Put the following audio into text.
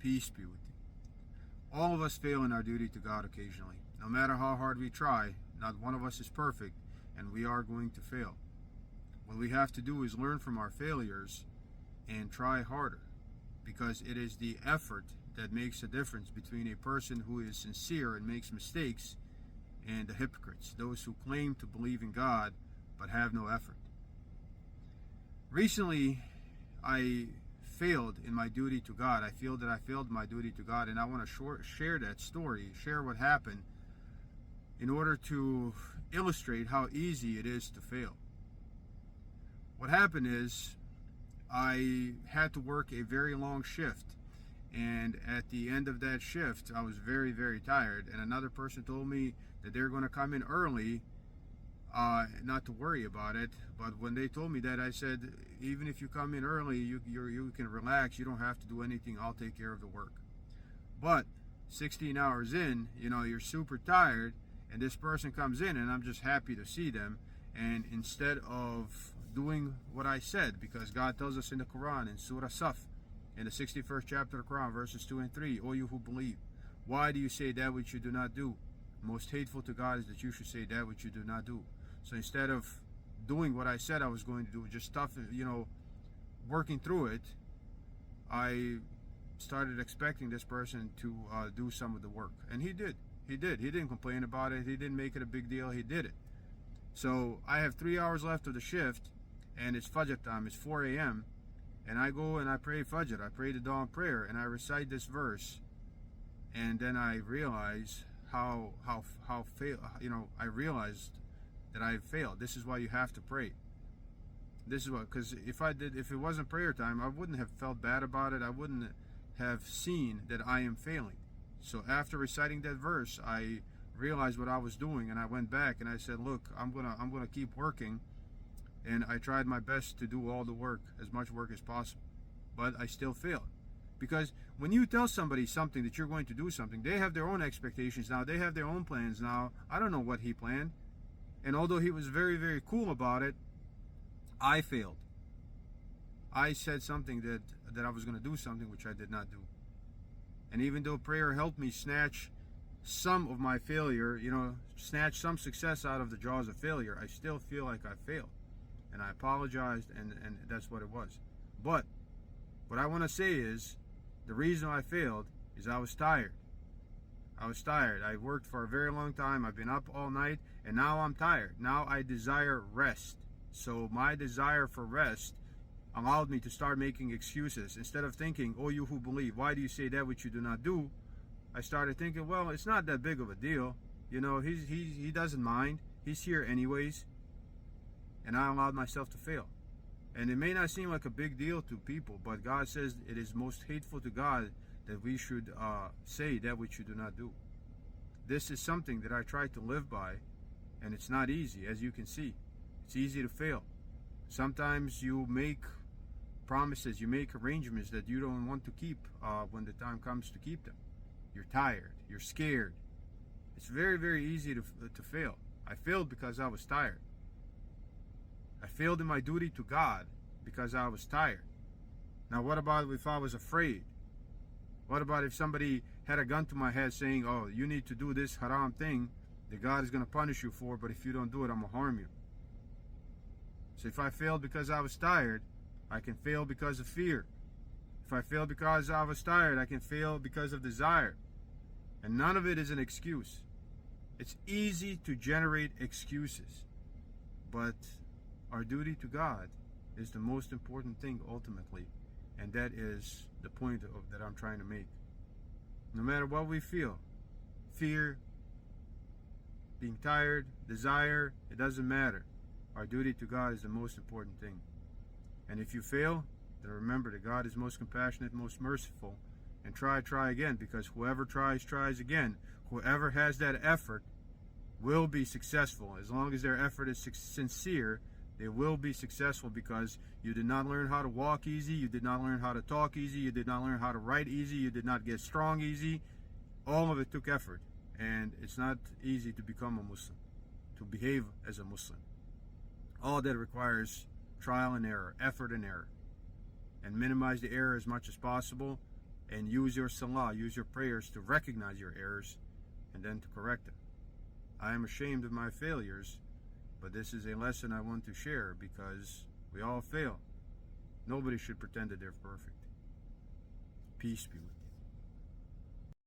Peace be with you. All of us fail in our duty to God occasionally. No matter how hard we try, not one of us is perfect, and we are going to fail. What we have to do is learn from our failures and try harder, because it is the effort that makes a difference between a person who is sincere and makes mistakes and the hypocrites, those who claim to believe in God but have no effort. Recently, I failed in my duty to God. I feel that I failed my duty to God, and I want to share that story, share what happened, in order to illustrate how easy it is to fail. What happened is, I had to work a very long shift, and at the end of that shift, I was very, very tired, and another person told me that they're going to come in early, not to worry about it. But when they told me that, I said, even if you come in early, you can relax, you don't have to do anything, I'll take care of the work. But 16 hours in, you're super tired, and this person comes in, and I'm just happy to see them, and instead of doing what I said, because God tells us in the Quran, in Surah Saf, in the 61st chapter of the Quran, verses 2 and 3, O you who believe, why do you say that which you do not do? Most hateful to God is that you should say that which you do not do. So instead of doing what I said I was going to do, just stuff, working through it, I started expecting this person to do some of the work. And he did. He didn't complain about it. He didn't make it a big deal. He did it. So I have 3 hours left of the shift, and it's Fajr time. It's 4 a.m. And I go and I pray Fajr. I pray the dawn prayer, and I recite this verse. And then I realize I realized that I failed. This is why you have to pray. This is what, because if it wasn't prayer time, I wouldn't have felt bad about it. I wouldn't have seen that I am failing. So after reciting that verse, I realized what I was doing, and I went back and I said, look, I'm gonna keep working. And I tried my best to do all the work, as much work as possible, but I still failed. Because when you tell somebody something, that you're going to do something, they have their own expectations now, they have their own plans now. I don't know what he planned, and although he was very, very cool about it, I failed. I said something that I was going to do something which I did not do. And even though prayer helped me snatch some of my failure, snatch some success out of the jaws of failure, I still feel like I failed. And I apologized, and that's what it was. But what I want to say is, the reason I failed is I was tired. I was tired. I worked for a very long time. I've been up all night, and now I'm tired. Now I desire rest. So my desire for rest allowed me to start making excuses. Instead of thinking, oh, you who believe, why do you say that which you do not do? I started thinking, well, it's not that big of a deal. He doesn't mind. He's here anyways. And I allowed myself to fail. And it may not seem like a big deal to people, but God says it is most hateful to God that we should say that which you do not do. This is something that I try to live by, and it's not easy, as you can see. It's easy to fail. Sometimes you make promises, you make arrangements that you don't want to keep when the time comes to keep them. You're tired, you're scared. It's very, very easy to fail. I failed because I was tired. I failed in my duty to God because I was tired. Now, what about if I was afraid? What about if somebody had a gun to my head saying, oh, you need to do this haram thing that God is going to punish you for, but if you don't do it, I'm going to harm you. So if I failed because I was tired, I can fail because of fear. If I failed because I was tired, I can fail because of desire. And none of it is an excuse. It's easy to generate excuses, but our duty to God is the most important thing ultimately, and that is the point that I'm trying to make. No matter what we feel, fear, being tired, desire, it doesn't matter. Our duty to God is the most important thing. And if you fail, then remember that God is most compassionate, most merciful, and try again, because whoever tries again. Whoever has that effort will be successful. As long as their effort is sincere, they will be successful, because you did not learn how to walk easy, you did not learn how to talk easy, you did not learn how to write easy, you did not get strong easy. All of it took effort, and it's not easy to become a Muslim, to behave as a Muslim. All that requires trial and error, effort and error, and minimize the error as much as possible, and use your salah, use your prayers to recognize your errors and then to correct them. I am ashamed of my failures, but this is a lesson I want to share because we all fail. Nobody should pretend that they're perfect. Peace be with you.